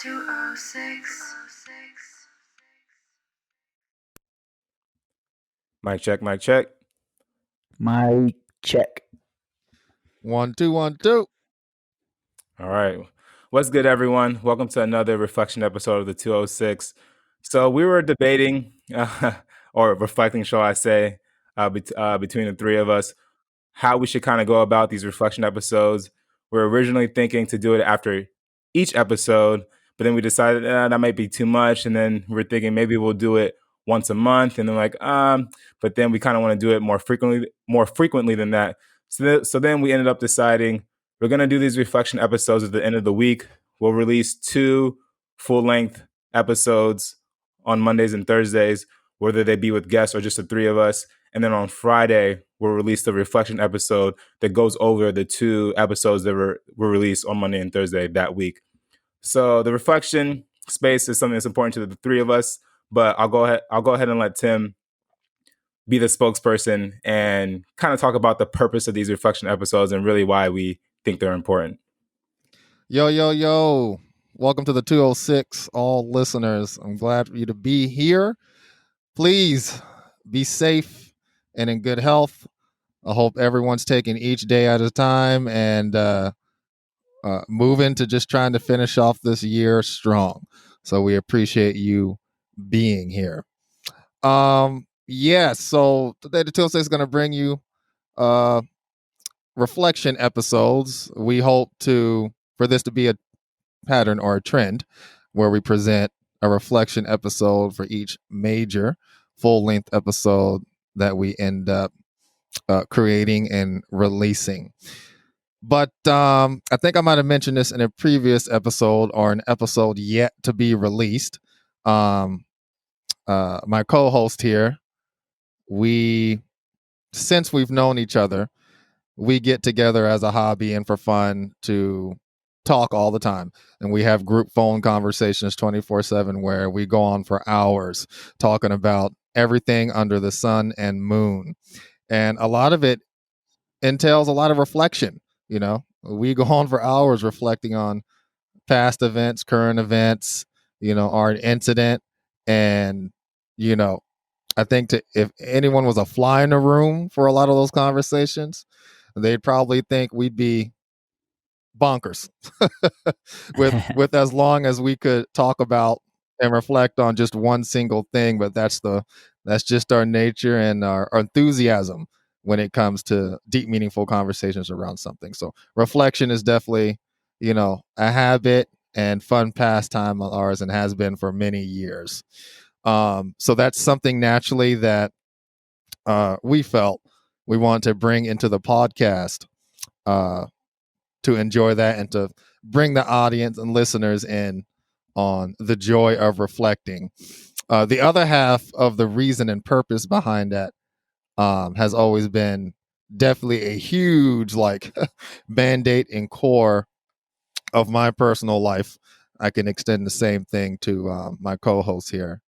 206. Mic check, mic check. Mic check. 1 2 1 2. All right. What's good, everyone? Welcome to another reflection episode of the 206. So we were debating, or reflecting, shall I say, between the three of us, how we should kind of go about these reflection episodes. We are originally thinking to do it after each episode, but then we decided that might be too much. And then we were thinking maybe we'll do it once a month. And then but then we kind of want to do it more frequently than that. So then we ended up deciding we're going to do these reflection episodes at the end of the week. We'll release 2 full-length episodes on Mondays and Thursdays, whether they be with guests or just the three of us. And then on Friday, we'll release the reflection episode that goes over the 2 episodes that were released on Monday and Thursday that week. So the reflection space is something that's important to the three of us, but I'll go ahead and let Tim be the spokesperson and kind of talk about the purpose of these reflection episodes and really why we think they're important. Yo. Welcome to the 206, all listeners. I'm glad for you to be here. Please be safe and in good health. I hope everyone's taking each day at a time and moving to just trying to finish off this year strong. So we appreciate you being here. So today the 206 is going to bring you reflection episodes. We hope for this to be a pattern or a trend where we present a reflection episode for each major full-length episode that we end up creating and releasing. But I think I might have mentioned this in a previous episode or an episode yet to be released. My co-host here, since we've known each other, we get together as a hobby and for fun to talk all the time. And we have group phone conversations 24/7 where we go on for hours talking about everything under the sun and moon. And a lot of it entails a lot of reflection. We go on for hours reflecting on past events, current events, our incident. And, I think if anyone was a fly in the room for a lot of those conversations, they'd probably think we'd be bonkers with as long as we could talk about and reflect on just one single thing. But that's just our nature and our enthusiasm when it comes to deep, meaningful conversations around something. So reflection is definitely, a habit and fun pastime of ours and has been for many years. So that's something naturally that we felt we wanted to bring into the podcast to enjoy that and to bring the audience and listeners in on the joy of reflecting. The other half of the reason and purpose behind that has always been definitely a huge mandate and core of my personal life. I can extend the same thing to my co-host here,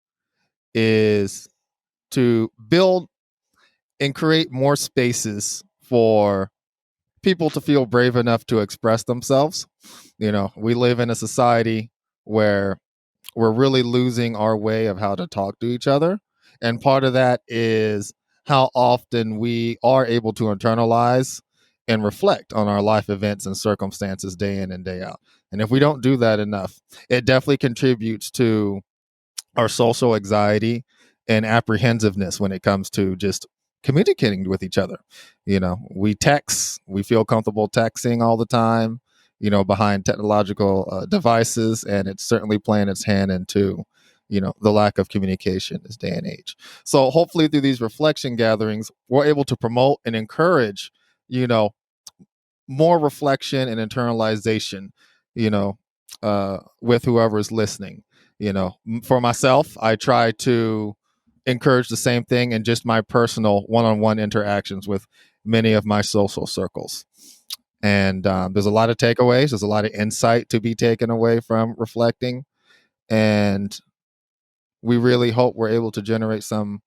is to build and create more spaces for people to feel brave enough to express themselves. We live in a society where we're really losing our way of how to talk to each other. And part of that is how often we are able to internalize and reflect on our life events and circumstances day in and day out. And if we don't do that enough, it definitely contributes to our social anxiety and apprehensiveness when it comes to just communicating with each other. We text, we feel comfortable texting all the time, behind technological devices, and it's certainly playing its hand into, the lack of communication this day and age. So hopefully through these reflection gatherings, we're able to promote and encourage, more reflection and internalization, with whoever's listening. For myself, I try to encourage the same thing in just my personal one-on-one interactions with many of my social circles. And there's a lot of takeaways. There's a lot of insight to be taken away from reflecting. And we really hope we're able to generate some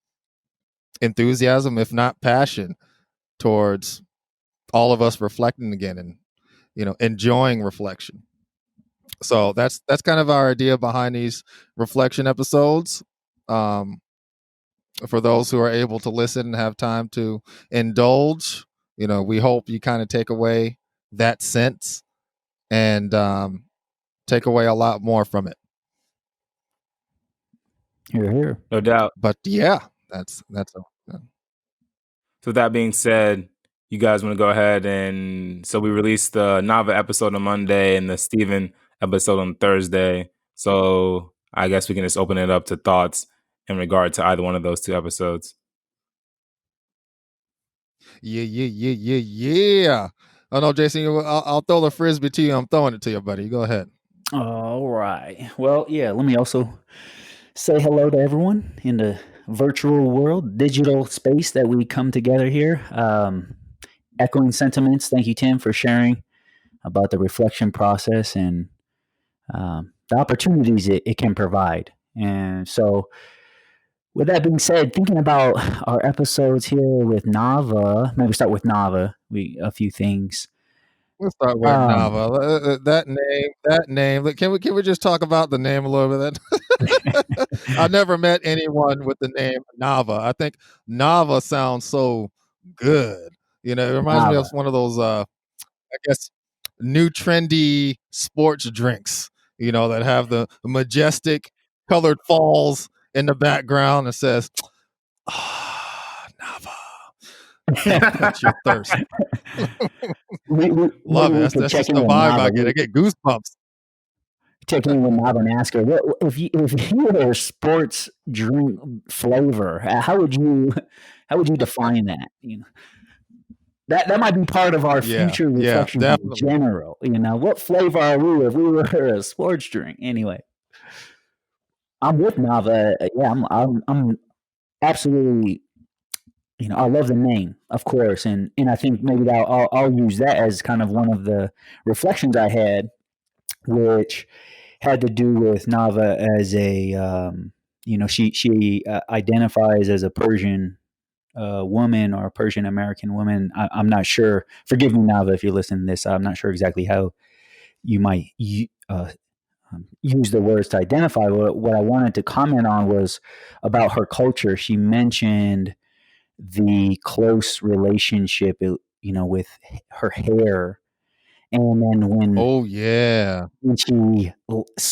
enthusiasm, if not passion, towards all of us reflecting again and, enjoying reflection. So that's kind of our idea behind these reflection episodes. For those who are able to listen and have time to indulge, we hope you kind of take away that sense and take away a lot more from it. Here. No doubt. But yeah, that's So that being said, you guys want to go ahead and so we released the Nava episode on Monday and the Steven episode on Thursday. So I guess we can just open it up to thoughts in regard to either one of those two episodes. Yeah. Oh no, Jason, I'll throw the frisbee to you. I'm throwing it to you, buddy. Go ahead. All right. Well, yeah, let me also say hello to everyone in the virtual world, digital space that we come together here. Echoing sentiments. Thank you, Tim, for sharing about the reflection process and the opportunities it can provide. And so, with that being said, thinking about our episodes here with Nava, maybe start with Nava. A few things. We'll start with Nava. That name. Can we just talk about the name a little bit? I never met anyone with the name Nava. I think Nava sounds so good. It reminds me of one of those, I guess, new trendy sports drinks. That have the majestic colored falls in the background. It says, Nava. Quench your thirst. Love it. That's just the vibe I get. I get goosebumps. Checking in with Nava and ask her, if you were a sports drink flavor, how would you define that? That might be part of our future reflection in general. What flavor are we if we were a sports drink? Anyway, I'm with Nava. Yeah, I'm absolutely. I love the name, of course, and I think maybe that I'll use that as kind of one of the reflections I had, which had to do with Nava as a she identifies as a Persian woman or a Persian American woman. I'm not sure. Forgive me, Nava, if you're listening to this. I'm not sure exactly how you might use the words to identify. What I wanted to comment on was about her culture. She mentioned the close relationship, with her hair. And then when she,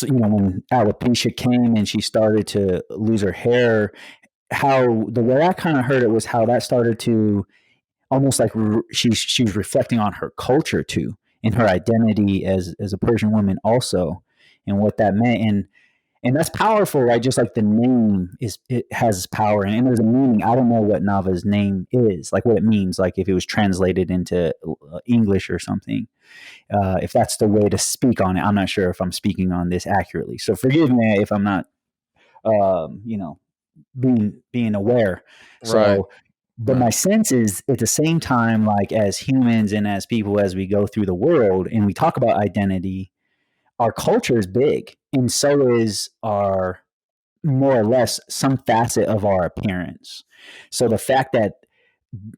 when alopecia came and she started to lose her hair, how the way I kind of heard it was how that started to almost like she's reflecting on her culture too, and her identity as a Persian woman also, and what that meant. And that's powerful, right? Just like the name it has power and there's a meaning. I don't know what Nava's name is, like what it means, like if it was translated into English or something. If that's the way to speak on it, I'm not sure if I'm speaking on this accurately. So forgive me if I'm not, being aware. So, but my sense is at the same time, like as humans and as people, as we go through the world and we talk about identity, our culture is big, and so is our more or less some facet of our appearance. So the fact that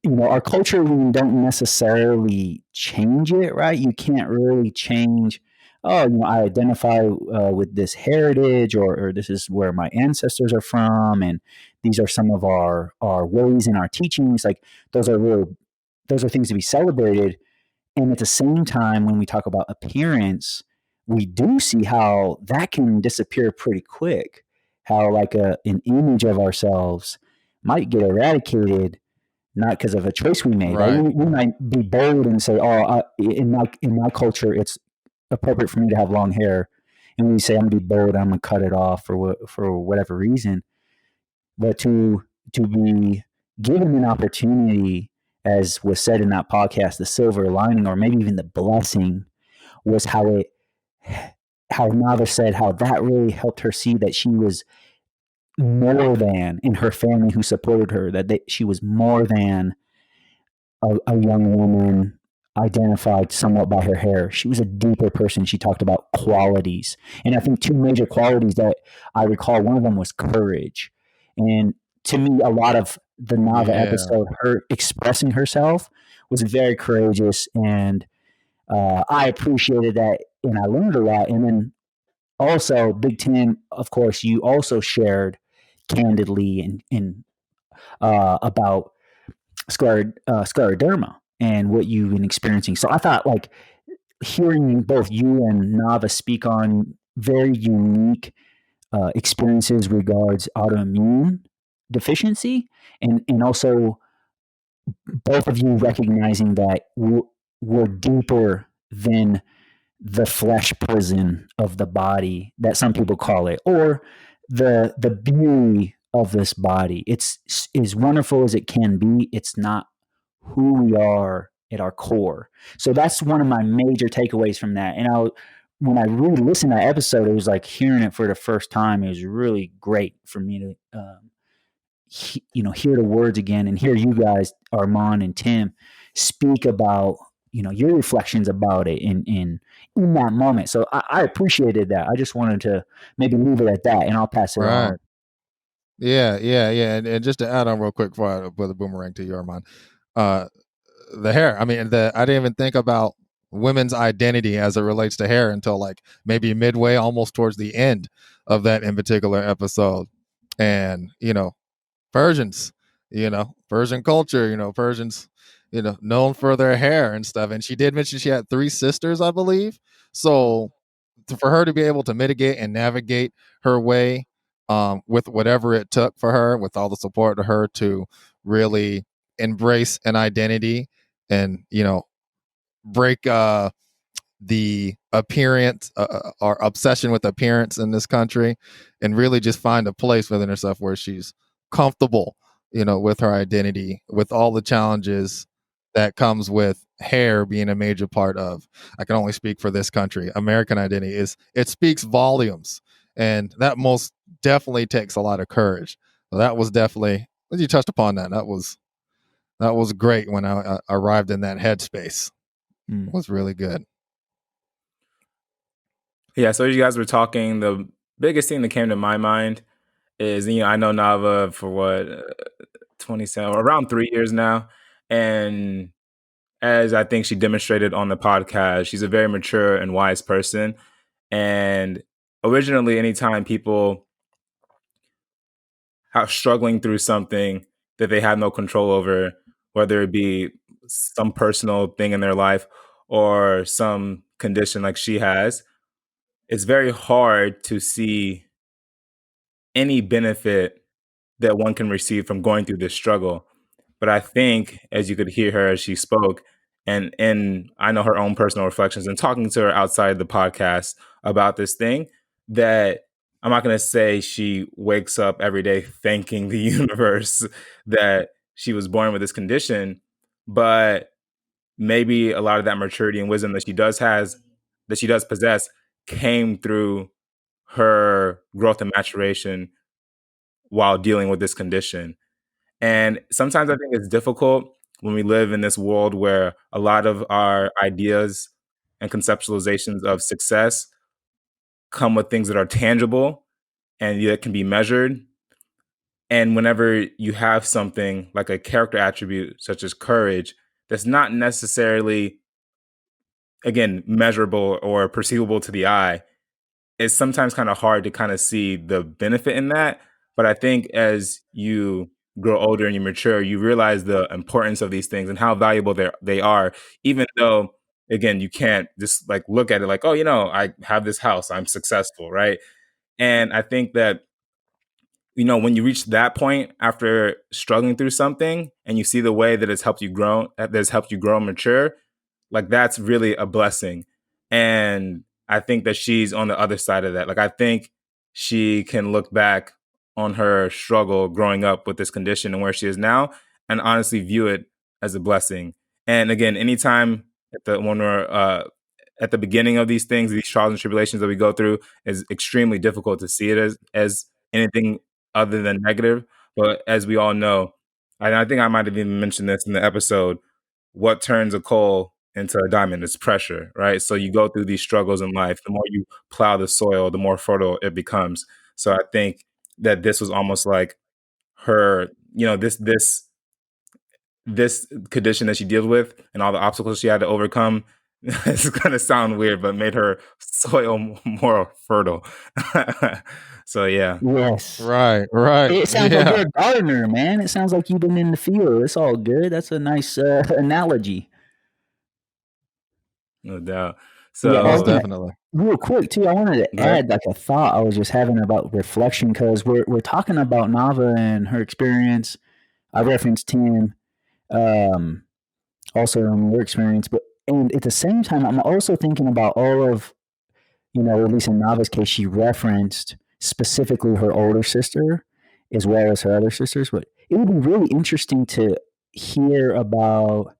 our culture, we don't necessarily change it, right? You can't really change. Oh, I identify with this heritage, or this is where my ancestors are from, and these are some of our ways and our teachings. Like those are things to be celebrated. And at the same time, when we talk about appearance, we do see how that can disappear pretty quick. How like an image of ourselves might get eradicated, not because of a choice we made. Right. Like we might be bold and say, "Oh, in my culture, it's appropriate for me to have long hair," and we say, "I'm gonna be bold. I'm gonna cut it off for whatever reason." But to be given an opportunity, as was said in that podcast, the silver lining, or maybe even the blessing, was how Nava said how that really helped her see that she was more than, in her family who supported her, that she was more than a young woman identified somewhat by her hair. She was a deeper person. She talked about qualities. And I think two major qualities that I recall, one of them was courage. And to me, a lot of the Nava episode, her expressing herself was very courageous. And I appreciated that and I learned a lot. And then also, Big Tim, of course, you also shared candidly about scleroderma and what you've been experiencing. So I thought, like, hearing both you and Nava speak on very unique experiences regards autoimmune deficiency, and also both of you recognizing that we're deeper than the flesh prison of the body that some people call it, or the beauty of this body. It's as wonderful as it can be. It's not who we are at our core. So that's one of my major takeaways from that. And when I re-listened to that episode, it was like hearing it for the first time. It was really great for me to hear the words again and hear you guys, Armand and Tim, speak about your reflections about it in that moment. So I appreciated that. I just wanted to maybe leave it at that, and I'll pass it Right. on. Yeah. And just to add on real quick before I put the boomerang to you, Armand, the hair. I mean, I didn't even think about women's identity as it relates to hair until like maybe midway, almost towards the end of that in particular episode. And Persians, Persian culture, Persians, known for their hair and stuff. And she did mention she had 3 sisters, I believe. So for her to be able to mitigate and navigate her way with whatever it took for her, with all the support to her to really embrace an identity and, break the appearance or obsession with appearance in this country and really just find a place within herself where she's comfortable, with her identity, with all the challenges that comes with hair being a major part of, I can only speak for this country, American identity. It speaks volumes, and that most definitely takes a lot of courage. So that was definitely, as you touched upon, that was great when I arrived in that headspace. It was really good. Yeah, so as you guys were talking, the biggest thing that came to my mind is, I know Nava for what, 27, around 3 years now. And as I think she demonstrated on the podcast, she's a very mature and wise person. And originally, anytime people are struggling through something that they have no control over, whether it be some personal thing in their life or some condition like she has, it's very hard to see any benefit that one can receive from going through this struggle. But I think, as you could hear her as she spoke, and I know her own personal reflections and talking to her outside the podcast about this thing, that I'm not going to say she wakes up every day thanking the universe that she was born with this condition, but maybe a lot of that maturity and wisdom that she does possess came through her growth and maturation while dealing with this condition. And sometimes I think it's difficult when we live in this world where a lot of our ideas and conceptualizations of success come with things that are tangible and that can be measured. And whenever you have something like a character attribute such as courage, that's not necessarily, again, measurable or perceivable to the eye, it's sometimes kind of hard to kind of see the benefit in that. But I think as you grow older and you mature, you realize the importance of these things and how valuable they are, even though, again, you can't just like look at it like, oh, I have this house, I'm successful, right? And I think that, when you reach that point after struggling through something and you see the way that has helped you grow and mature, like that's really a blessing. And I think that she's on the other side of that. Like I think she can look back on her struggle growing up with this condition and where she is now and honestly view it as a blessing. And again, anytime when we're at the beginning of these things, these trials and tribulations that we go through, is extremely difficult to see it as anything other than negative. But as we all know, and I think I might have even mentioned this in the episode, what turns a coal into a diamond is pressure, right? So you go through these struggles in life. The more you plow the soil, the more fertile it becomes. So I think that this was almost like her, this condition that she deals with and all the obstacles she had to overcome. It's gonna sound weird, but made her soil more fertile. So yeah, Yes. Right. It sounds like Yeah. you're a gardener, man. It sounds like you've been in the field. It's all good. That's a nice analogy. no doubt. Yeah, Most So definitely. real quick too, I wanted to go ahead. add like a thought I was just having about reflection because we're talking about Nava and her experience. I referenced Tim, um, also on your experience, but and at the same time, I'm also thinking about all of at least in Nava's case, she referenced specifically her older sister as well as her other sisters. But it would be really interesting to hear about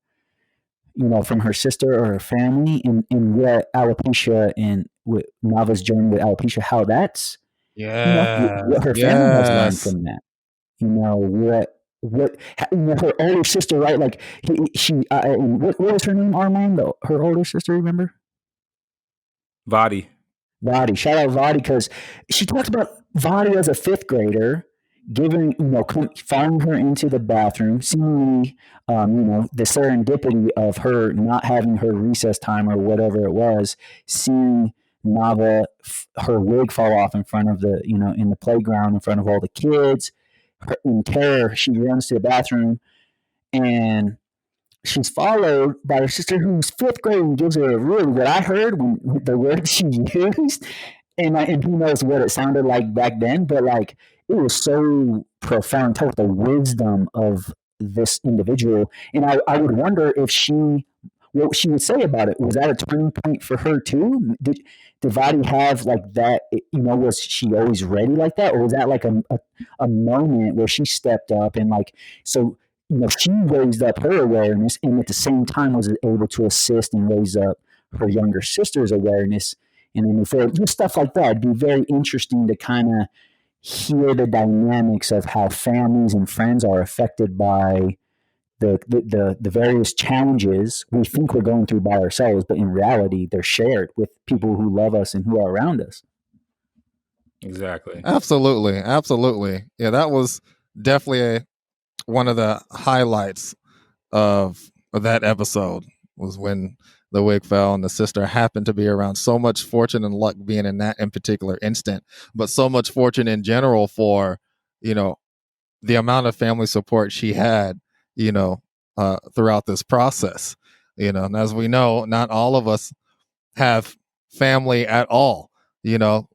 from her sister or her family and what alopecia and with Nava's journey with alopecia, how that's Yes. what her family has learned Yes. from that. What her older sister, right? Like she what was her name? Armand, her older sister. Remember? Vadi. Vadi, shout out Vadi because she talked about Vadi as a fifth grader, giving following her into the bathroom, seemingly, the serendipity of her not having her recess time or whatever it was, seeing Nava her wig fall off in front of in the playground in front of all the kids. In terror, she runs to the bathroom and she's followed by her sister who's fifth grade and gives her a really what I heard when the word she used and who knows what it sounded like back then, but like it was so profound. Talk about the wisdom of this individual, and I would wonder if what she would say about it. Was that a turning point for her too? Did Vadi have like that? Was she always ready like that, or was that like a moment where she stepped up and like so? She raised up her awareness, and at the same time was able to assist and raise up her younger sister's awareness and then move forward. Just stuff like that. It'd be very interesting to kind of hear the dynamics of how families and friends are affected by the various challenges we think we're going through by ourselves, but in reality, they're shared with people who love us and who are around us. Exactly. Absolutely. Absolutely. Yeah, that was definitely one of the highlights of that episode was when the wig fell and the sister happened to be around. So much fortune and luck being in that in particular instant, but so much fortune in general for you know the amount of family support she had throughout this process. And as we know, not all of us have family at all,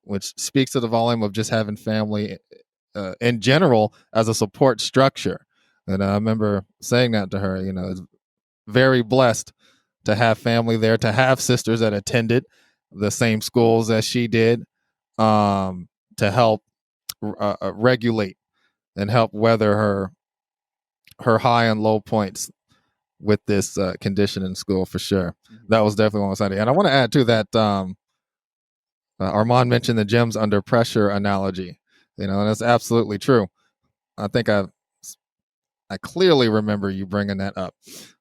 which speaks to the volume of just having family in general as a support structure. And I remember saying that to her, it's very blessed to have family there, to have sisters that attended the same schools as she did, to help regulate and help weather her high and low points with this condition in school for sure. That was definitely one of the. And I want to add to that. Armand mentioned the gyms under pressure analogy. And that's absolutely true. I think I clearly remember you bringing that up.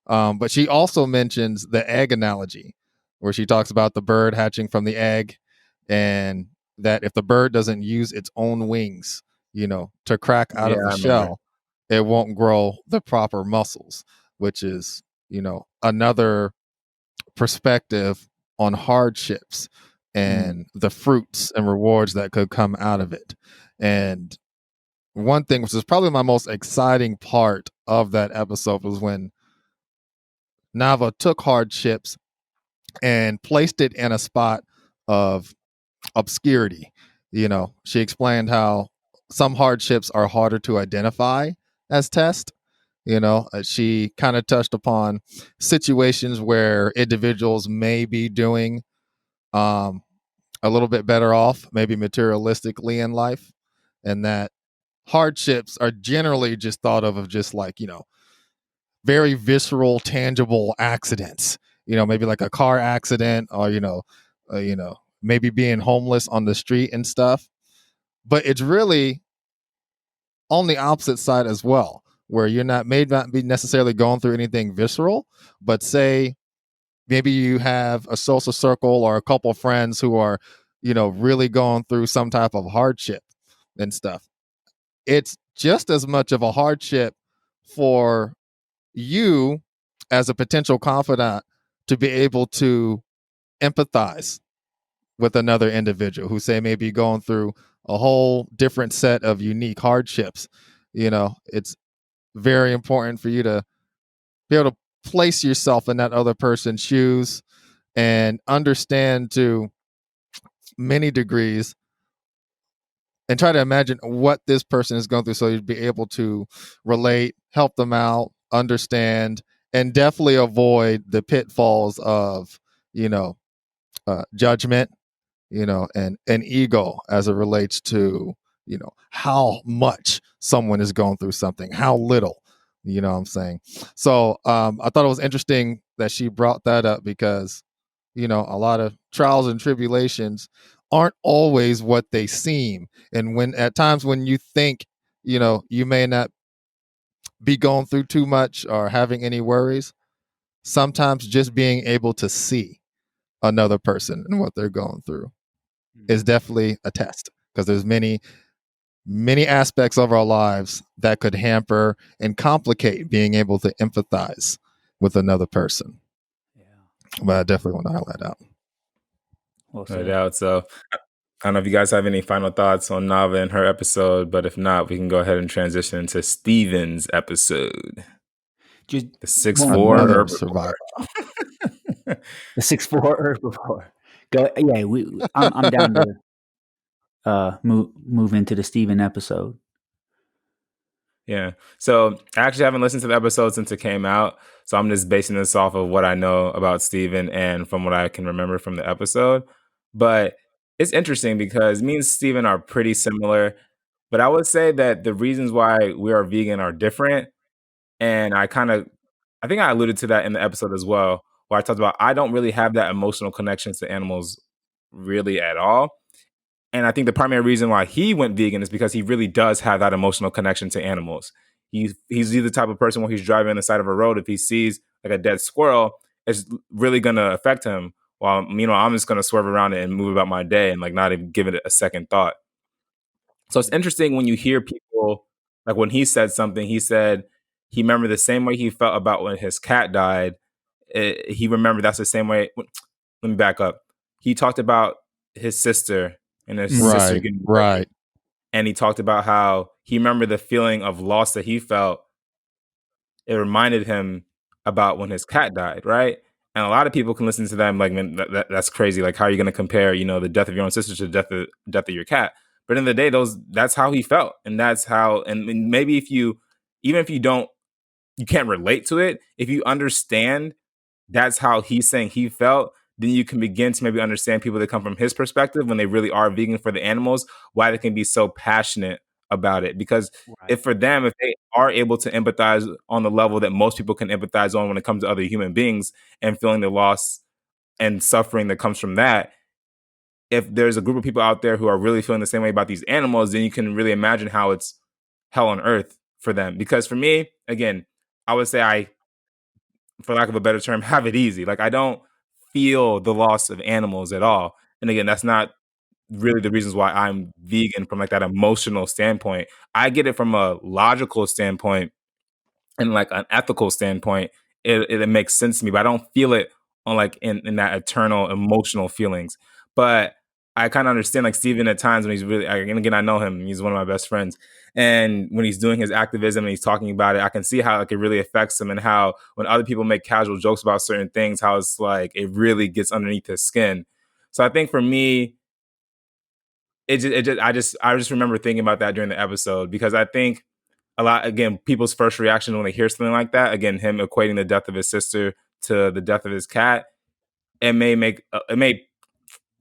But she also mentions the egg analogy, where she talks about the bird hatching from the egg, and that if the bird doesn't use its own wings, to crack out Yeah, of the I remember. shell, it won't grow the proper muscles, which is, another perspective on hardships and the fruits and rewards that could come out of it. And one thing, which is probably my most exciting part of that episode, was when Nava took hardships and placed it in a spot of obscurity. She explained how some hardships are harder to identify as tests. She kind of touched upon situations where individuals may be doing um, a little bit better off, maybe materialistically in life, and that hardships are generally just thought of just like, very visceral, tangible accidents. Maybe like a car accident, or maybe being homeless on the street and stuff. But it's really on the opposite side as well, where you're may not be necessarily going through anything visceral, but say maybe you have a social circle or a couple of friends who are, really going through some type of hardship and stuff. It's just as much of a hardship for you as a potential confidant to be able to empathize with another individual who say maybe going through a whole different set of unique hardships. It's very important for you to be able to place yourself in that other person's shoes and understand to many degrees and try to imagine what this person is going through so you'd be able to relate, help them out, understand, and definitely avoid the pitfalls of, judgment, and ego as it relates to, how much someone is going through something, how little, what I'm saying? So I thought it was interesting that she brought that up because, a lot of trials and tribulations aren't always what they seem. And when at times when you think, you may not be going through too much or having any worries, sometimes just being able to see another person and what they're going through is definitely a test, because there's many aspects of our lives that could hamper and complicate being able to empathize with another person. Yeah. But I definitely want to highlight that. Well No said. doubt. So I don't know if you guys have any final thoughts on Nava and her episode, but if not, we can go ahead and transition into Steven's episode. Just The 6'4" Another herbivore. survivor. the 6'4" herbivore. Go. Yeah, I'm down to move into the Steven episode. Yeah. So I actually haven't listened to the episode since it came out. So I'm just basing this off of what I know about Steven and from what I can remember from the episode. But it's interesting because me and Steven are pretty similar. But I would say that the reasons why we are vegan are different. And I think I alluded to that in the episode as well, where I talked about I don't really have that emotional connection to animals really at all. And I think the primary reason why he went vegan is because he really does have that emotional connection to animals. He's the type of person when he's driving on the side of a road, if he sees like a dead squirrel, it's really gonna affect him. While I'm just gonna swerve around it and move about my day and like not even give it a second thought. So it's interesting when you hear people like when he said something, he said he remembered the same way he felt about when his cat died. He remembered that's the same way. Let me back up. He talked about his sister and his sister Right, getting right. and he talked about how he remembered the feeling of loss that he felt. It reminded him about when his cat died, right? And a lot of people can listen to them like, man, that's crazy. Like, how are you going to compare, the death of your own sister to the death of your cat? But in the day, that's how he felt, and that's how. And maybe even if you don't, you can't relate to it. If you understand that's how he's saying he felt, then you can begin to maybe understand people that come from his perspective when they really are vegan for the animals, why they can be so passionate about it. Because Right. if they are able to empathize on the level that most people can empathize on when it comes to other human beings and feeling the loss and suffering that comes from that, if there's a group of people out there who are really feeling the same way about these animals, then you can really imagine how it's hell on earth for them. Because for me, again, I would say for lack of a better term, have it easy. Like I don't feel the loss of animals at all. And again, that's not really the reasons why I'm vegan from like that emotional standpoint. I get it from a logical standpoint and like an ethical standpoint. It makes sense to me, but I don't feel it on like in that eternal emotional feelings. But I kind of understand like Steven at times when he's really, and again, I know him, he's one of my best friends. And when he's doing his activism and he's talking about it, I can see how like it really affects him and how when other people make casual jokes about certain things, how it's like it really gets underneath his skin. So I think for me, I just remember thinking about that during the episode because I think a lot, again, people's first reaction when they hear something like that, again, him equating the death of his sister to the death of his cat, it may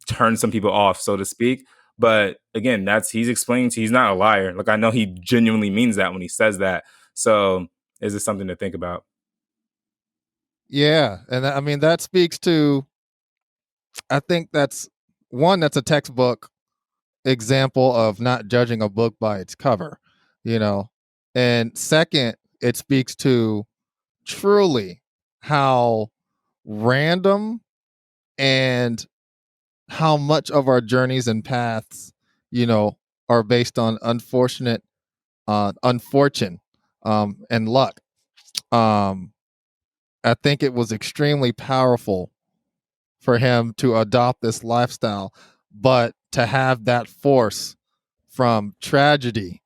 turn some people off, so to speak. But again, he's explaining he's not a liar. Like I know he genuinely means that when he says that. So is this something to think about? Yeah. And I mean, that speaks to, I think that's a textbook example of not judging a book by its cover, you know. And second, it speaks to truly how random and how much of our journeys and paths, are based on unfortune, and luck. Um, I think it was extremely powerful for him to adopt this lifestyle, but to have that force from tragedy,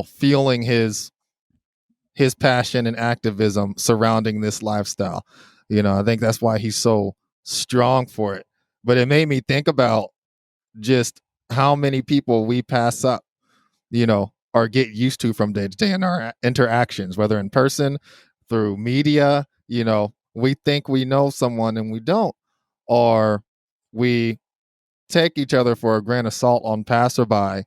feeling his passion and activism surrounding this lifestyle. I think that's why he's so strong for it. But it made me think about just how many people we pass up, or get used to from day to day in our interactions, whether in person, through media. We think we know someone and we don't, or we take each other for a grain of salt on passerby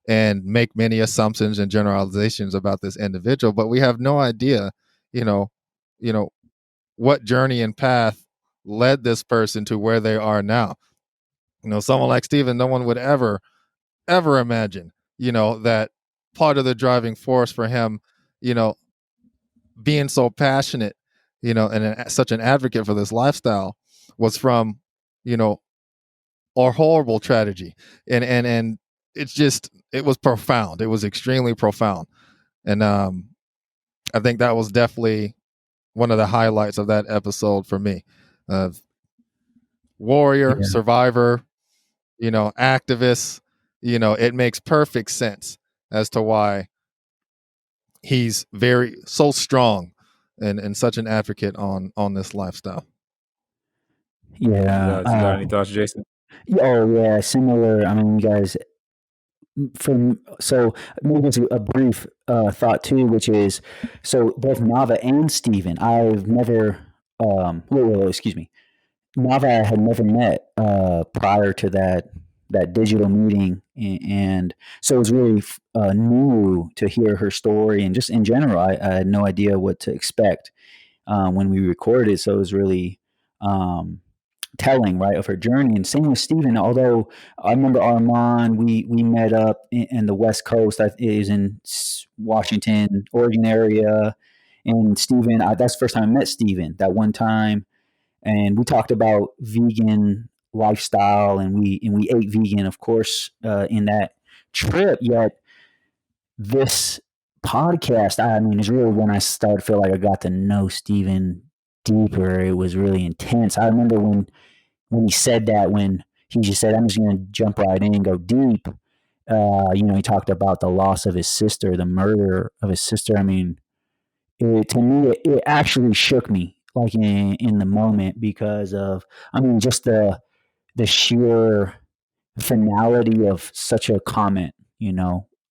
and make many assumptions and generalizations about this individual, but we have no idea, you know, you know, what journey and path led this person to where they are now. Someone like Steven, no one would ever imagine, that part of the driving force for him, you know, being so passionate, and such an advocate for this lifestyle was from, our horrible tragedy. And it was profound. It was extremely profound. And I think that was definitely one of the highlights of that episode for me. Warrior, Yeah. survivor, activist, it makes perfect sense as to why he's so strong and such an advocate on this lifestyle. Yeah. You got any thoughts, Jason? Oh, yeah. Similar. I mean, you guys, so maybe it's a brief thought too, which is so both Nava and Steven, I've never, excuse me. Nava I had never met prior to that digital meeting, and so it was really new to hear her story, and just in general, I had no idea what to expect when we recorded. So it was really telling, right, of her journey. And same with Stephen. Although I remember Armand, we met up in the West Coast. I is in Washington, Oregon area, and Stephen. That's the first time I met Stephen. That one time, and we talked about vegan lifestyle, and we ate vegan, of course, in that trip. Yet this podcast, I mean, is really when I started to feel like I got to know Stephen deeper. It was really intense. I remember when he said that, when he just said, "I'm just going to jump right in and go deep." He talked about the loss of his sister, the murder of his sister. I mean, to me, it actually shook me, like in the moment, because of, I mean, just the sheer finality of such a comment,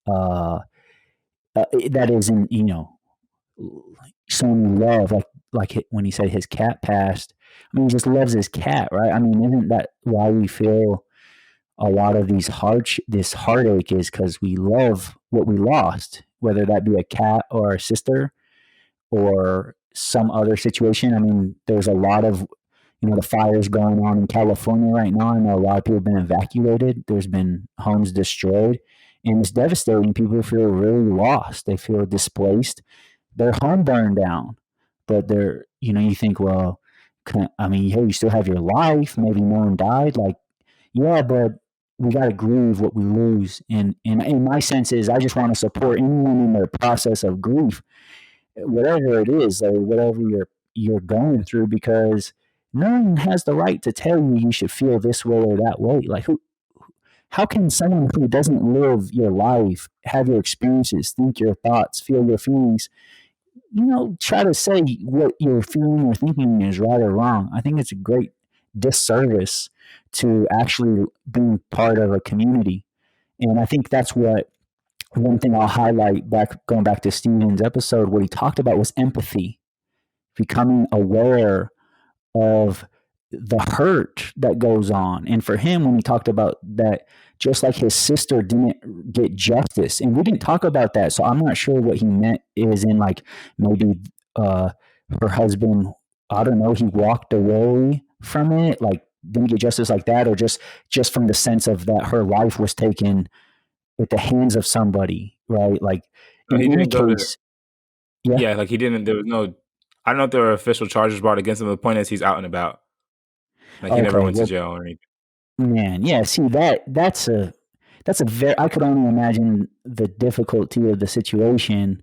uh, that isn't, someone you love, like when he said his cat passed. I mean, he just loves his cat, right? I mean, isn't that why we feel a lot of this heartache, is because we love what we lost, whether that be a cat or a sister or some other situation. I mean, there's a lot of, the fires going on in California right now. I know a lot of people have been evacuated. There's been homes destroyed, and it's devastating. People feel really lost. They feel displaced. Their home burned down, but you think, well, I mean, hey, you still have your life. Maybe no one died. Like, yeah, but we got to grieve what we lose. And in my sense is, I just want to support anyone in their process of grief, whatever it is, or whatever you're going through, because no one has the right to tell you you should feel this way or that way. Like, how can someone who doesn't live your life, have your experiences, think your thoughts, feel your feelings, try to say what you're feeling or thinking is right or wrong? I think it's a great disservice to actually being part of a community. And I think that's what one thing I'll highlight, going back to Steven's episode, what he talked about was empathy, becoming aware of the hurt that goes on. And for him, when he talked about that, just like his sister didn't get justice, and we didn't talk about that, so I'm not sure what he meant is in, like, maybe her husband, I don't know, he walked away from it, like didn't get justice like that, or just from the sense of that her life was taken at the hands of somebody, right? Like, No, in he any didn't go to. case, yeah. Yeah, like he didn't. There was no. I don't know if there were official charges brought against him. The point is, he's out and about. Like he never Okay, went to well, jail or anything. man, yeah. See, that's a very. I could only imagine the difficulty of the situation,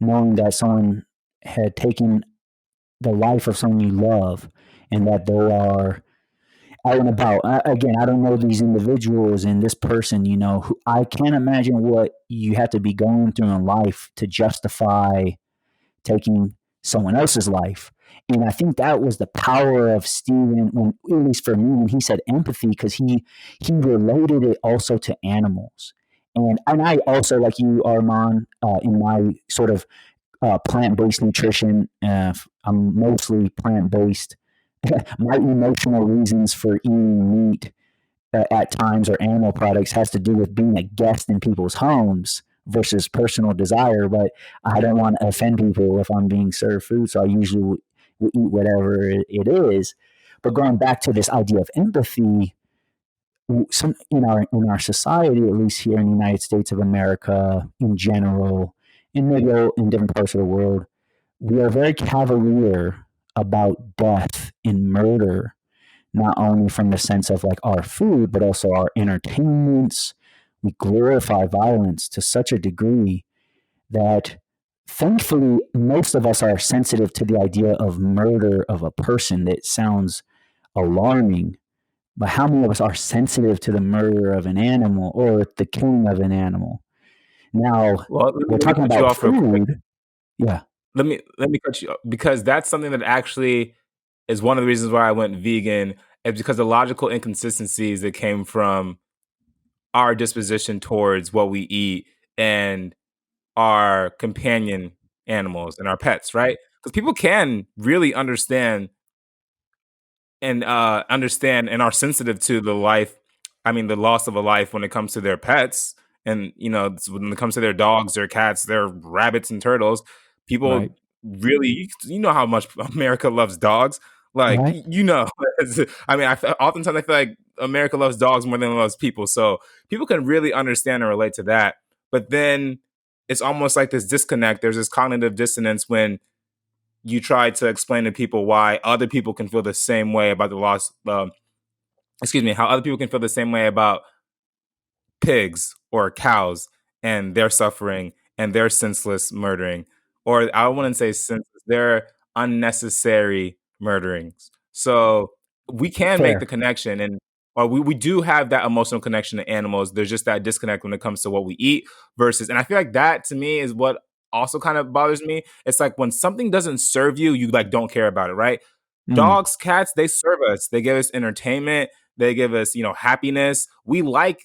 knowing that someone had taken the life of someone you love, and that they are out and about. Again, I don't know these individuals and this person, who I can't imagine what you have to be going through in life to justify taking someone else's life. And I think that was the power of Stephen, when, at least for me, when he said empathy, because he related it also to animals. And I also, like you, Armand, in my sort of plant-based nutrition, I'm mostly plant-based. My emotional reasons for eating meat at times or animal products has to do with being a guest in people's homes versus personal desire. But I don't want to offend people if I'm being served food, so I usually will eat whatever it is. But going back to this idea of empathy, some in our society, at least here in the United States of America in general, and maybe in different parts of the world, we are very cavalier about death and murder, not only from the sense of like our food, but also our entertainments. We glorify violence to such a degree that thankfully most of us are sensitive to the idea of murder of a person. That sounds alarming, but how many of us are sensitive to the murder of an animal or the killing of an animal? Now, Well, we're let me talking cut you about off real quick. food. Yeah. Let me cut you off, because that's something that actually is one of the reasons why I went vegan. Is because the logical inconsistencies that came from our disposition towards what we eat and our companion animals and our pets, right? Because people can really understand and are sensitive to the loss of a life when it comes to their pets. And when it comes to their dogs, their cats, their rabbits and turtles, people Right. really, how much America loves dogs. Like, Right. oftentimes I feel like America loves dogs more than it loves people. So people can really understand and relate to that. But then it's almost like this disconnect. There's this cognitive dissonance when you try to explain to people why other people can feel the same way about the loss. How other people can feel the same way about pigs or cows and their suffering and their senseless murdering, or I wouldn't say senseless, their unnecessary murderings. So we can make the Fair. connection, and or we do have that emotional connection to animals. There's just that disconnect when it comes to what we eat versus, and I feel like that to me is what also kind of bothers me. It's like when something doesn't serve you, you like don't care about it, right? Mm. Dogs, cats, they serve us. They give us entertainment. They give us, happiness. We like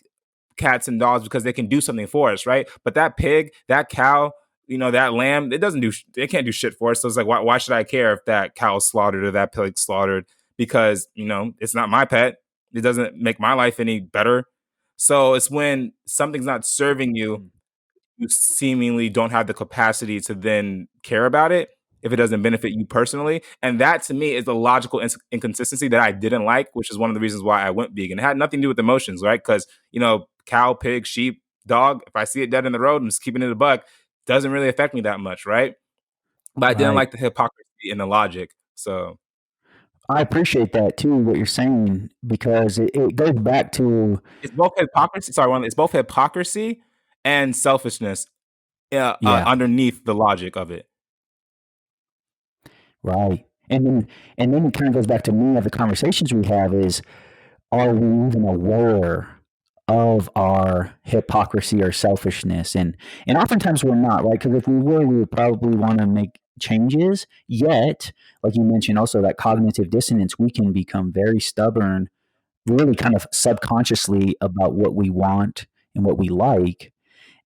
cats and dogs because they can do something for us, right? But that pig, that cow, that lamb, it can't do shit for us. So it's like, why should I care if that cow's slaughtered or that pig's slaughtered? Because, it's not my pet. It doesn't make my life any better. So it's when something's not serving you, Mm. you seemingly don't have the capacity to then care about it if it doesn't benefit you personally. And that to me is the logical inconsistency that I didn't like, which is one of the reasons why I went vegan. It had nothing to do with emotions, right? Because, cow, pig, sheep, dog, if I see it dead in the road and just keeping it a buck, doesn't really affect me that much, right? But I didn't Right. like the hypocrisy and the logic. So I appreciate that too, what you're saying, because it goes back to, it's both hypocrisy. Sorry, it's both hypocrisy and selfishness yeah, underneath the logic of it. right. And then it kind of goes back to many of the conversations we have is, are we even aware of our hypocrisy or selfishness? And oftentimes we're not, right? Because if we were, we would probably want to make changes. Yet, like you mentioned, also that cognitive dissonance, we can become very stubborn, really kind of subconsciously about what we want and what we like.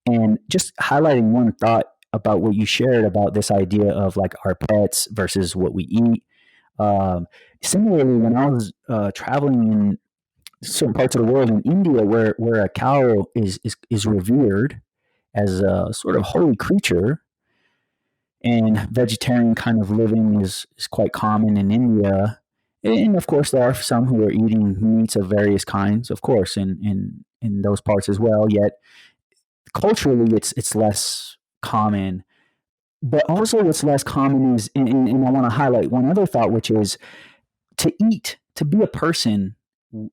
And just highlighting one thought about what you shared about this idea of like our pets versus what we eat. Um, Similarly, when I was traveling in certain parts of the world, in India, where a cow is revered as a sort of holy creature, and vegetarian kind of living is quite common in India. And of course, there are some who are eating meats of various kinds, of course, in those parts as well. Yet culturally, it's less common. But also, what's less common is, and I want to highlight one other thought, which is to eat, to be a person.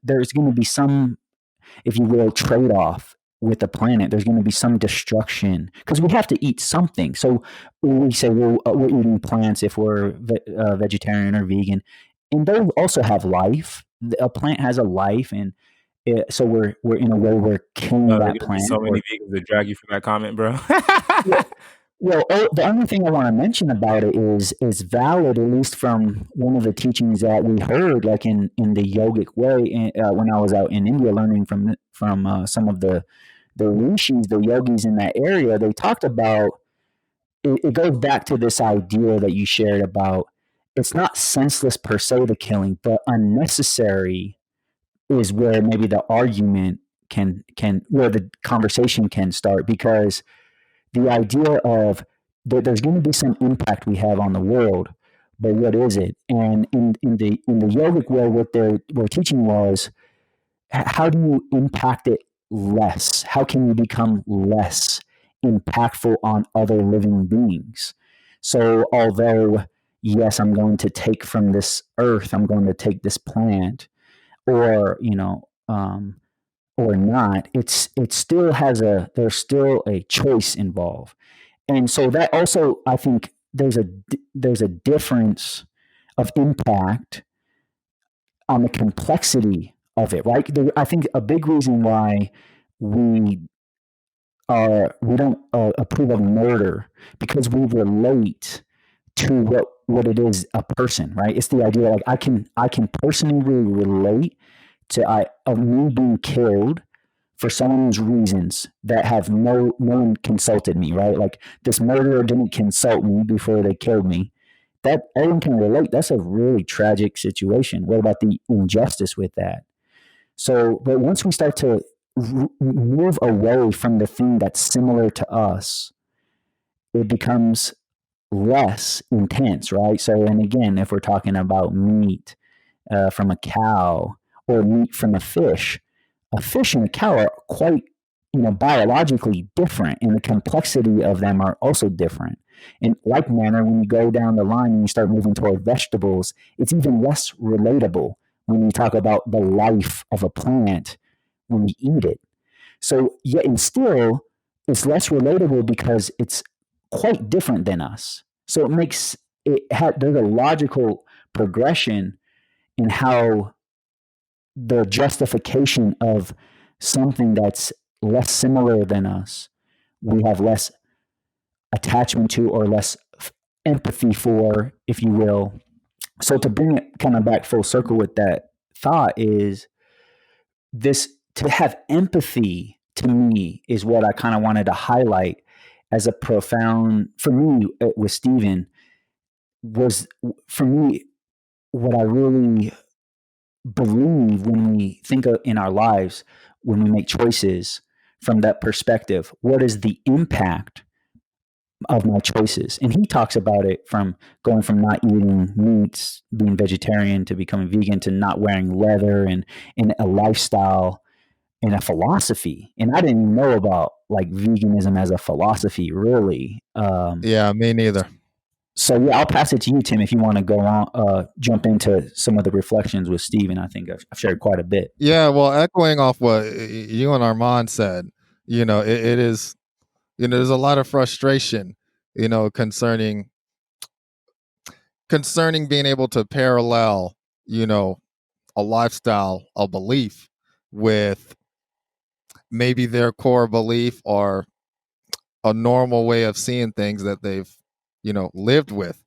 There's going to be some, if you will, trade off with the planet. There's going to be some destruction because we have to eat something. So we say, well, we're eating plants if we're vegetarian or vegan, and those also have life. A plant has a life, and so we're in a way we're killing There are that gonna be plant. so many vegans that drag you for that comment, bro. Well, the only thing I want to mention about it is valid, at least from one of the teachings that we heard, like in the yogic way, when I was out in India learning from some of the rishis, the yogis in that area. They talked about it goes back to this idea that you shared about it's not senseless per se the killing, but unnecessary is where maybe the argument can where the conversation can start because the idea of there's going to be some impact we have on the world, but what is it? And in the yogic way, what they were teaching was how do you impact it less? How can you become less impactful on other living beings? So although yes, I'm going to take from this earth, I'm going to take this plant, or or not, it still has there's still a choice involved. And so that also, I think there's a difference of impact on the complexity of it, right? I think a big reason why we we don't approve of murder because we relate to what it is a person, right? It's the idea like I can personally really relate to of me being killed for someone's reasons that have no one consulted me, right? Like this murderer didn't consult me before they killed me. That everyone can relate. That's a really tragic situation. What about the injustice with that? So, but once we start to move away from the thing that's similar to us, it becomes less intense, right? So, and again, if we're talking about meat from a cow or meat from a fish and a cow are quite, biologically different, and the complexity of them are also different. In like manner, when you go down the line and you start moving toward vegetables, it's even less relatable when you talk about the life of a plant when you eat it. So, yet and still, it's less relatable because it's quite different than us. So it makes there's a logical progression in how the justification of something that's less similar than us, we have less attachment to or less empathy for, if you will. So to bring it kind of back full circle with that thought is this to have empathy to me is what I kind of wanted to highlight as a profound for me with Stephen was for me what I really believe when we think of in our lives when we make choices from that perspective. What is the impact of my choices? And he talks about it from going from not eating meats, being vegetarian, to becoming vegan, to not wearing leather, and a lifestyle and a philosophy. And I didn't even know about like veganism as a philosophy, really. Yeah, me neither. So yeah, I'll pass it to you, Tim, if you want to go on, jump into some of the reflections with Stephen. I think I've shared quite a bit. Yeah, well, echoing off what you and Armand said, it is, there's a lot of frustration, concerning being able to parallel, a lifestyle, a belief with maybe their core belief or a normal way of seeing things that they've, lived with.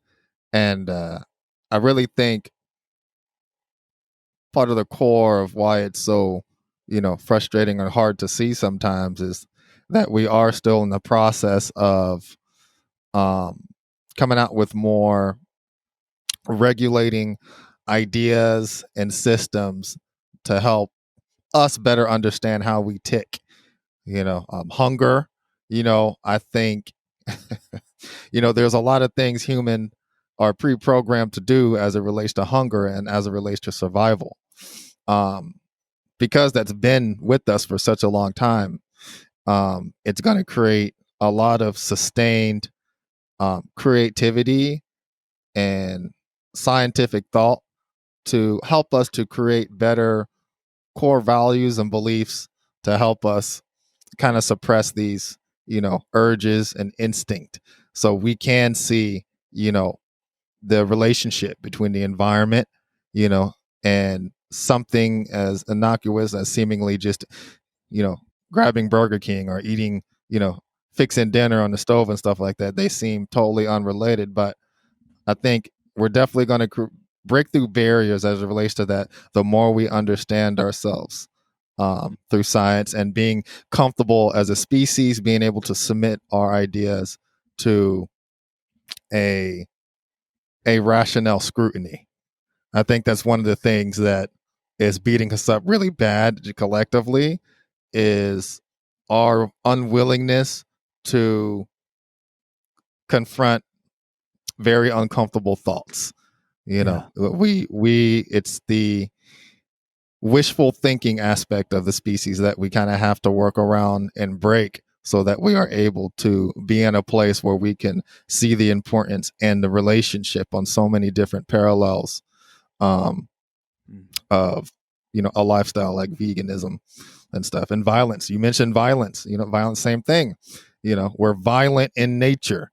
And I really think part of the core of why it's so, frustrating or hard to see sometimes is that we are still in the process of coming out with more regulating ideas and systems to help us better understand how we tick. Hunger, I think, there's a lot of things human are pre-programmed to do as it relates to hunger and as it relates to survival. Because that's been with us for such a long time, it's going to create a lot of sustained creativity and scientific thought to help us to create better core values and beliefs to help us kind of suppress these, urges and instinct. So we can see, the relationship between the environment, and something as innocuous as seemingly just, grabbing Burger King or eating, fixing dinner on the stove and stuff like that. They seem totally unrelated, but I think we're definitely going to break through barriers as it relates to that. The more we understand ourselves through science and being comfortable as a species, being able to submit our ideas to a rational scrutiny. I think that's one of the things that is beating us up really bad collectively is our unwillingness to confront very uncomfortable thoughts. Yeah. We it's the wishful thinking aspect of the species that we kind of have to work around and break so that we are able to be in a place where we can see the importance and the relationship on so many different parallels of a lifestyle like veganism and stuff. And violence, you mentioned violence. Violence, same thing. We're violent in nature.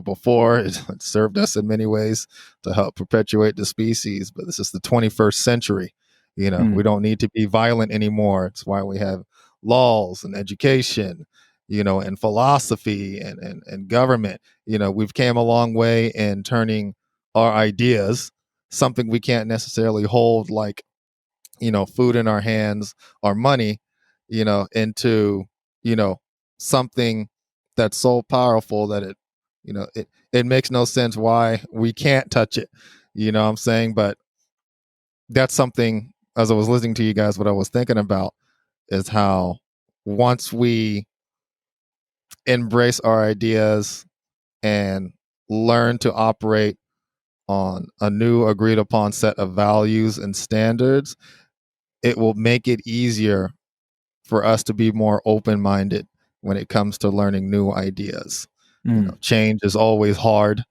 Before it served us in many ways to help perpetuate the species, but this is the 21st century. We don't need to be violent anymore. It's why we have laws and education, and philosophy and government. We've came a long way in turning our ideas, something we can't necessarily hold, like food in our hands or money, into something that's so powerful that it makes no sense why we can't touch it. You know what I'm saying? But that's something, as I was listening to you guys, what I was thinking about is how once we embrace our ideas and learn to operate on a new agreed upon set of values and standards, it will make it easier for us to be more open-minded when it comes to learning new ideas. Change is always hard,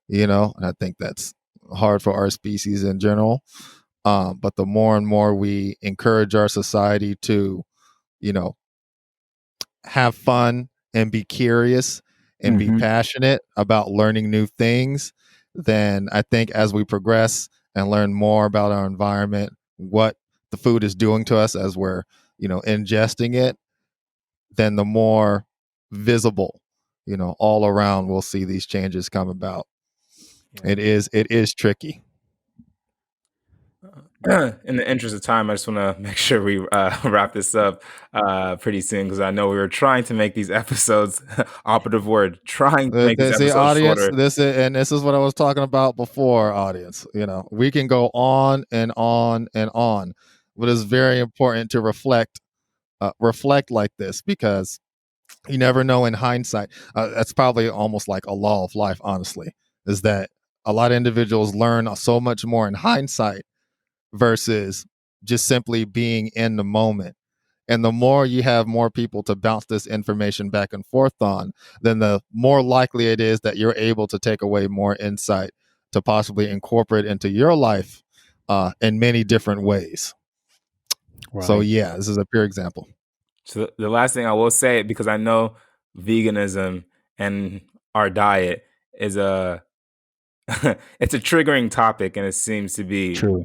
and I think that's hard for our species in general. But the more and more we encourage our society to, have fun and be curious and be passionate about learning new things, then I think as we progress and learn more about our environment, what the food is doing to us as we're, ingesting it, then the more visible, all around we'll see these changes come about. Yeah. It is tricky. In the interest of time, I just want to make sure we wrap this up pretty soon because I know we were trying to make these episodes, operative word, trying to make these See, episodes audience, shorter. this is what I was talking about before, audience. We can go on and on and on, but it's very important to reflect like this, because you never know in hindsight. That's probably almost like a law of life, honestly, is that a lot of individuals learn so much more in hindsight versus just simply being in the moment. And the more you have more people to bounce this information back and forth on, then the more likely it is that you're able to take away more insight to possibly incorporate into your life in many different ways. Right. So yeah, this is a pure example. So the last thing I will say, because I know veganism and our diet is it's a triggering topic, and it seems to be True.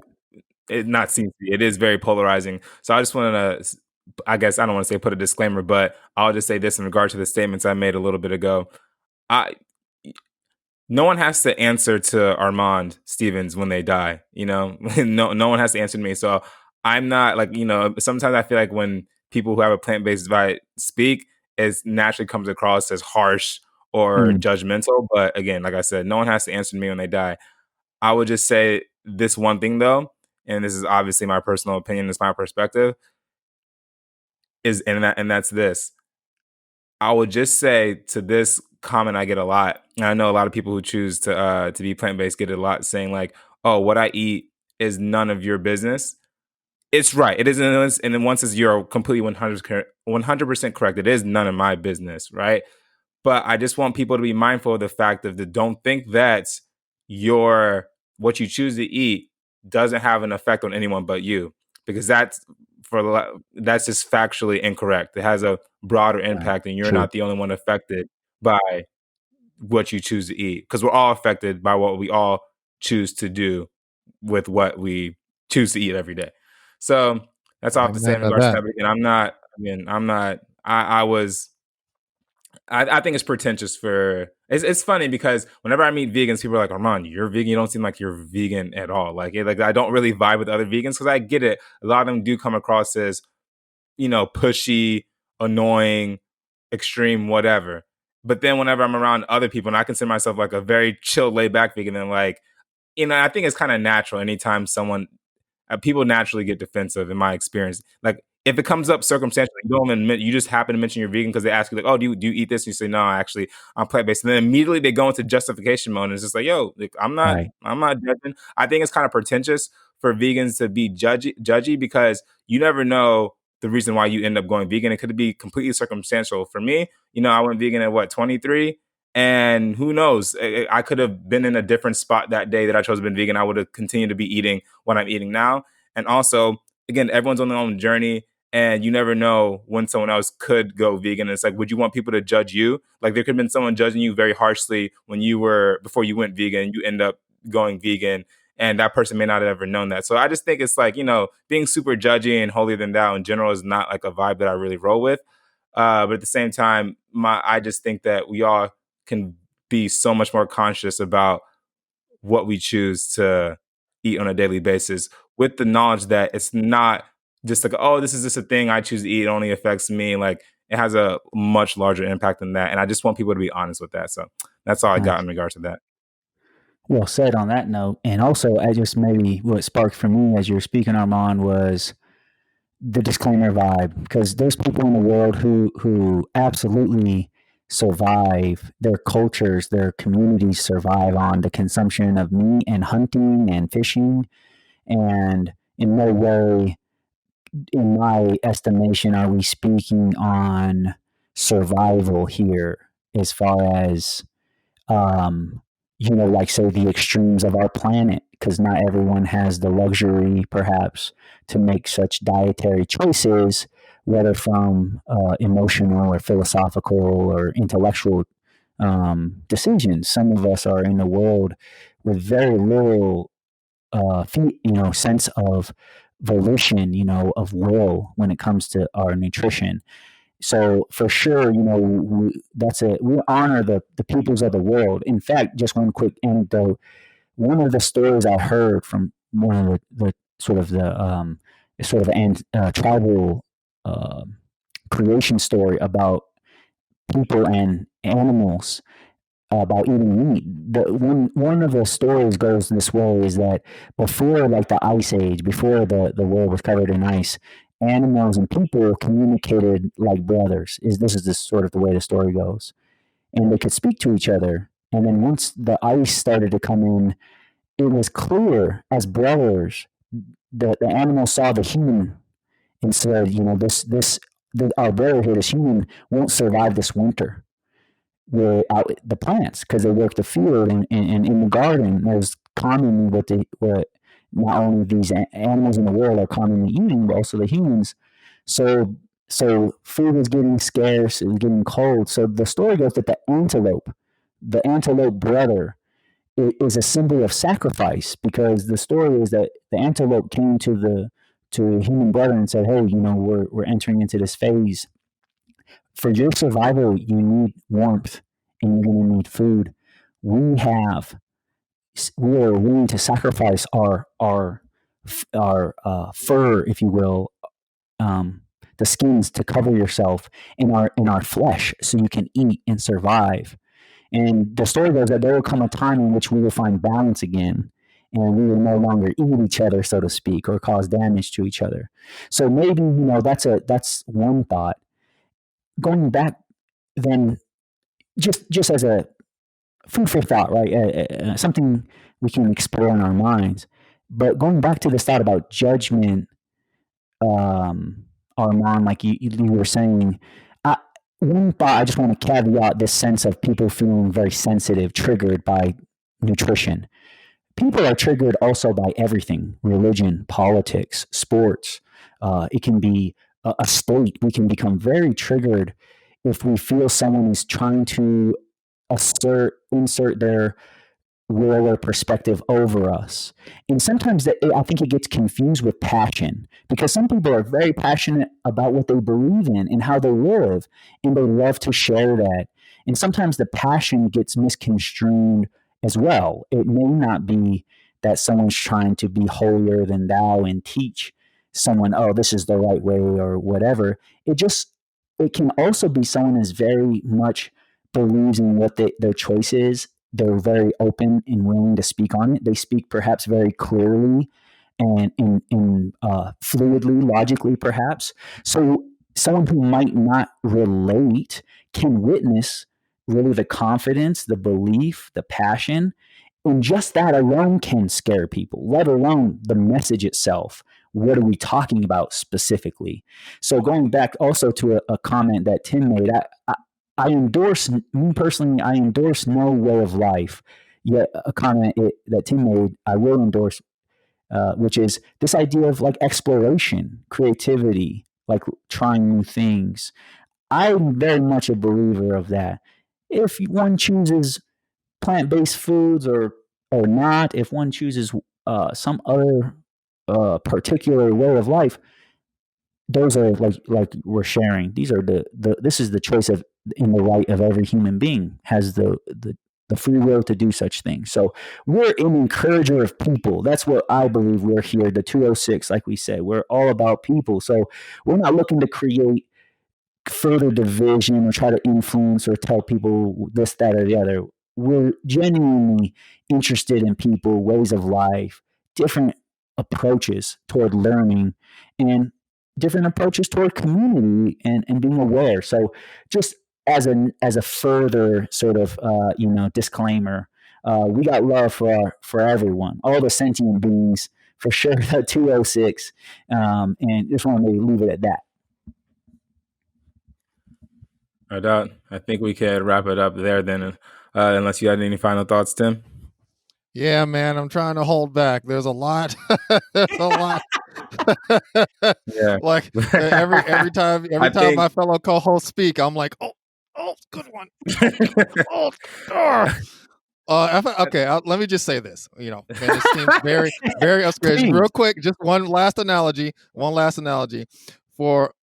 it is very polarizing. So I just wanted to, I guess I don't want to say put a disclaimer, but I'll just say this in regard to the statements I made a little bit ago. No one has to answer to Armand Stevens when they die, no one has to answer to me. So I'm not like, sometimes I feel like when people who have a plant-based diet speak, it naturally comes across as harsh or judgmental. But again, like I said, no one has to answer to me when they die. I would just say this one thing though, and this is obviously my personal opinion, it's my perspective, and that's this. I would just say to this comment I get a lot, and I know a lot of people who choose to be plant-based get it a lot, saying like, "Oh, what I eat is none of your business." It's right. It isn't, and then once you're completely 100% correct. It is none of my business, right? But I just want people to be mindful of the fact of don't think that your what you choose to eat doesn't have an effect on anyone but you, because that's that's just factually incorrect. It has a broader impact, and you're True. not the only one affected by what you choose to eat, because we're all affected by what we all choose to do with what we choose to eat every day. So that's all I have to say Amen in to regards to that. that. And I think it's pretentious it's funny because whenever I meet vegans, people are like, Armand, you're vegan. You don't seem like you're vegan at all. Like I don't really vibe with other vegans, because I get it. A lot of them do come across as, pushy, annoying, extreme, whatever. But then whenever I'm around other people, and I consider myself like a very chill, laid back vegan, and like, I think it's kind of natural anytime people naturally get defensive in my experience. Like if it comes up circumstantially, you don't admit, you just happen to mention you're vegan because they ask you like, oh, do you eat this? And you say, no, actually I'm plant-based. And then immediately they go into justification mode. And it's just like, yo, like, I'm not judging. I think it's kind of pretentious for vegans to be judgy, because you never know the reason why you end up going vegan. It could be completely circumstantial. For me, I went vegan at 23. And who knows? I could have been in a different spot that day that I chose to be vegan. I would have continued to be eating what I'm eating now. And also, again, everyone's on their own journey, and you never know when someone else could go vegan. And it's like, would you want people to judge you? Like there could have been someone judging you very harshly before you went vegan. You end up going vegan, and that person may not have ever known that. So I just think it's like, being super judgy and holier than thou in general is not like a vibe that I really roll with. But at the same time, I just think that we all can be so much more conscious about what we choose to eat on a daily basis, with the knowledge that it's not just like, oh, this is just a thing I choose to eat. It only affects me. Like it has a much larger impact than that. And I just want people to be honest with that. So that's all I got Nice. in regards to that. Well said on that note. And also, I just maybe what sparked for me as you were speaking, Armand, was the disclaimer vibe, because there's people in the world who absolutely survive, their cultures, their communities survive on the consumption of meat and hunting and fishing, and in no way, in my estimation, are we speaking on survival here as far as like say the extremes of our planet, because not everyone has the luxury, perhaps, to make such dietary choices, whether from emotional or philosophical or intellectual decisions. Some of us are in the world with very little, sense of volition, of will when it comes to our nutrition. So for sure, we honor the peoples of the world. In fact, just one quick anecdote. One of the stories I heard from one of the tribal uh, creation story about people and animals about eating meat. One of the stories goes this way: is that before like the ice age, before the world was covered in ice, animals and people communicated like brothers. This is sort of the way the story goes, and they could speak to each other. And then once the ice started to come in, it was clear as brothers that the animal saw the human and said, our brotherhood as human won't survive this winter. Were out the plants because they work the field, and in the garden there's commonly what not only these animals in the world are commonly eating, but also the humans. So food is getting scarce, it's getting cold. So the story goes that the antelope brother, is a symbol of sacrifice, because the story is that the antelope came to human brother and said, hey, we're entering into this phase. For your survival, you need warmth, and you're going to need food. We have, we are willing to sacrifice our fur, if you will, the skins to cover yourself, in our flesh, so you can eat and survive. And the story goes that there will come a time in which we will find balance again, and we will no longer eat each other, so to speak, or cause damage to each other. So maybe that's one thought. Going back then, just as a food for thought, right? Something we can explore in our minds. But going back to this thought about judgment, Armand, like you were saying, I, one thought I just want to caveat this sense of people feeling very sensitive, triggered by nutrition. People are triggered also by everything: religion, politics, sports, It can be a state. We can become very triggered if we feel someone is trying to insert their will or perspective over us. And sometimes I think it gets confused with passion, because some people are very passionate about what they believe in and how they live, and they love to share that. And sometimes the passion gets misconstrued as well. It may not be that someone's trying to be holier than thou and teach someone, oh, this is the right way or whatever. It can also be someone is very much believes in what their choice is. They're very open and willing to speak on it. They speak perhaps very clearly and fluidly, logically, perhaps. So someone who might not relate can witness really the confidence, the belief, the passion. And just that alone can scare people, let alone the message itself. What are we talking about specifically? So going back also to a comment that Tim made, I endorse, me personally, I endorse no way of life. Yet a comment that Tim made, I will endorse, which is this idea of like exploration, creativity, like trying new things. I'm very much a believer of that. If one chooses plant-based foods or not, if one chooses some other particular way of life, those are like we're sharing. These are the this is the choice of in the right of every human being has the free will to do such things. So we're an encourager of people. That's what I believe we're here. The 206, like we said, we're all about people. So we're not looking to create further division or try to influence or tell people this, that, or the other. We're genuinely interested in people, ways of life, different approaches toward learning, and different approaches toward community and being aware. So just as a further sort of disclaimer, we got love for everyone, all the sentient beings for sure. The 206, and just want to leave it at that. No doubt. I think we could wrap it up there then, unless you had any final thoughts, Tim. Yeah, man, I'm trying to hold back. There's a lot. There's a lot. Yeah. Like every time my fellow co-hosts speak, I'm like, oh, good one. Okay, let me just say this. Man, this seems very, very upscale. Real quick, just one last analogy. For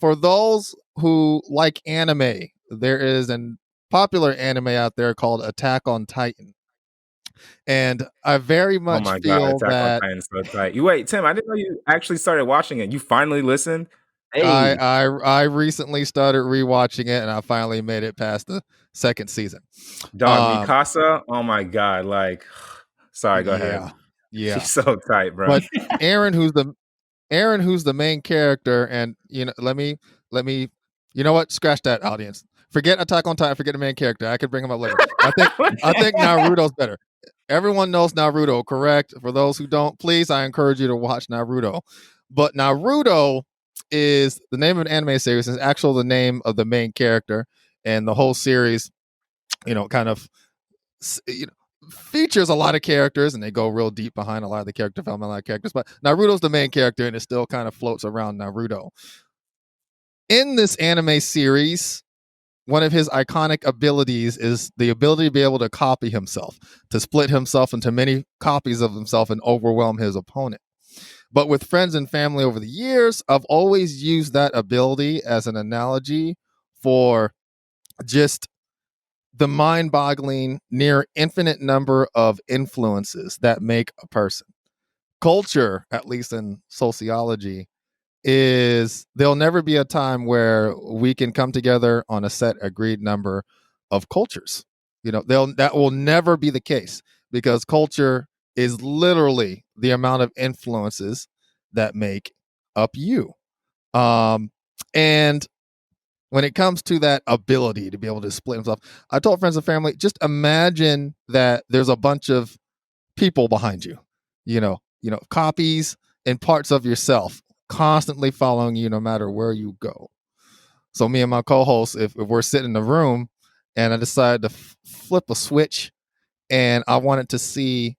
those who like anime, there is a popular anime out there called Attack on Titan. And I very much feel that Attack on Titan is so tight. Wait, Tim, I didn't know you actually started watching it. You finally listened? Hey. I recently started rewatching it, and I finally made it past the second season. Dog, Mikasa, oh my god! Like, sorry, go ahead. Yeah, she's so tight, bro. But Aaron, who's the main character, and let me, you know what? Scratch that, audience. Forget Attack on Titan. Forget the main character. I could bring him up later. I think Naruto's better. Everyone knows Naruto, correct? For those who don't, please, I encourage you to watch Naruto. But Naruto is the name of an anime series. It's actually the name of the main character, and the whole series, kind of, features a lot of characters, and they go real deep behind a lot of the character development, a lot of characters. But Naruto's the main character, and it still kind of floats around Naruto. In this anime series, one of his iconic abilities is the ability to be able to copy himself, to split himself into many copies of himself and overwhelm his opponent. But with friends and family over the years, I've always used that ability as an analogy for just the mind-boggling, near infinite number of influences that make a person. Culture, at least in sociology, is there'll never be a time where we can come together on a set agreed number of cultures. That will never be the case, because culture is literally the amount of influences that make up you. And when it comes to that ability to be able to split himself, I told friends and family, just imagine that there's a bunch of people behind you, copies and parts of yourself constantly following you no matter where you go. So me and my co-host, if we're sitting in the room and I decide to flip a switch and I wanted to see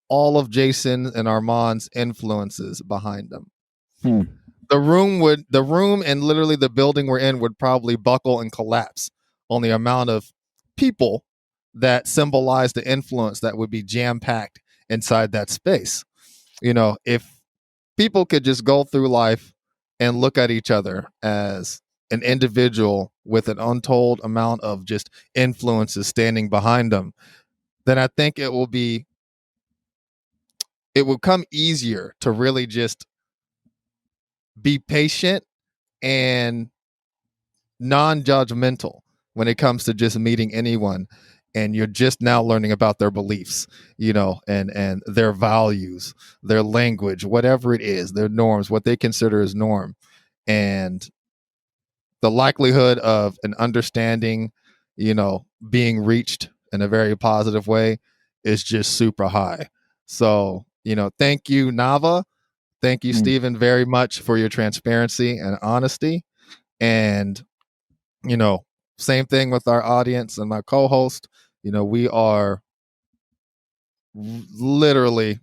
all of Jason and Armand's influences behind them, the room and literally the building we're in would probably buckle and collapse on the amount of people that symbolize the influence that would be jam-packed inside that space. If people could just go through life and look at each other as an individual with an untold amount of just influences standing behind them, then I think it will come easier to really just be patient and non-judgmental when it comes to just meeting anyone, and you're just now learning about their beliefs, and their values, their language, whatever it is, their norms, what they consider as norm. And the likelihood of an understanding, being reached in a very positive way is just super high. So, thank you, Nava. Thank you, Stephen, very much for your transparency and honesty. And, same thing with our audience and my co-host. We are literally,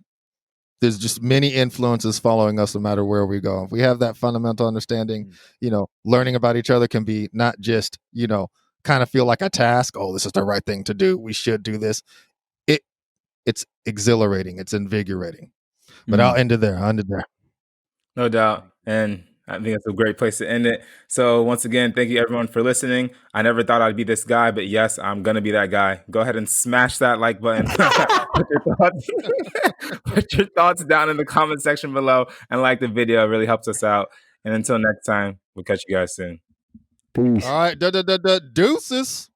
there's just many influences following us no matter where we go. If we have that fundamental understanding, learning about each other can be not just, kind of feel like a task. Oh, this is the right thing to do. We should do this. It's exhilarating. It's invigorating. But I'll end it there. No doubt. And I think that's a great place to end it. So once again, thank you everyone for listening. I never thought I'd be this guy, but yes, I'm going to be that guy. Go ahead and smash that like button. Put your thoughts down in the comment section below and like the video. It really helps us out. And until next time, we'll catch you guys soon. Peace. All right. Deuces.